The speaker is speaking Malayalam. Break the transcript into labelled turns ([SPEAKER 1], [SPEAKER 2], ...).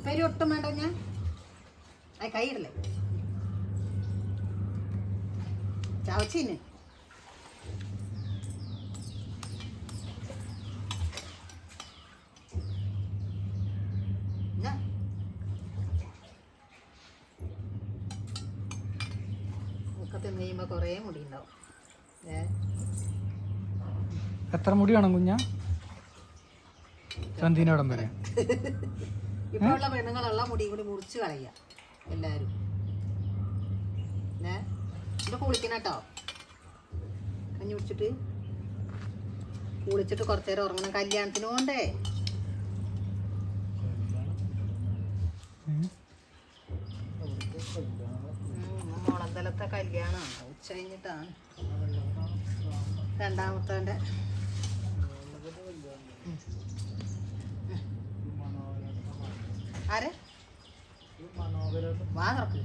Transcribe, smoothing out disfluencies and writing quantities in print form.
[SPEAKER 1] ഉപ്പേരി ഒട്ടും വേണ്ട ഞാൻ കൈയിടല്ലേ ചവച്ചീന് ഒക്കെ തിന്നുമ്പോ കൊറേ മുടി ഉണ്ടാവും.
[SPEAKER 2] എത്ര മുടി വേണം കുഞ്ഞാ? ചന്തിനോടം വരെ.
[SPEAKER 1] ഇപ്പൊ ഉള്ള പെണ്ണുങ്ങളുള്ള മുടി കൂടി മുറിച്ച് കളയ എല്ലാരും. ഇത് കുളിക്കണം കേട്ടോ. കഞ്ഞി കുടിച്ചിട്ട് കുളിച്ചിട്ട് കുറച്ചേരം ഉറങ്ങണം. കല്യാണത്തിന് പോണ്ടേ? മുളന്തലത്തെ കല്യാണമാണ്. ഉച്ച കഴിഞ്ഞിട്ടാണ് രണ്ടാമത്തെ. ആരെ വാ തുറക്ക്.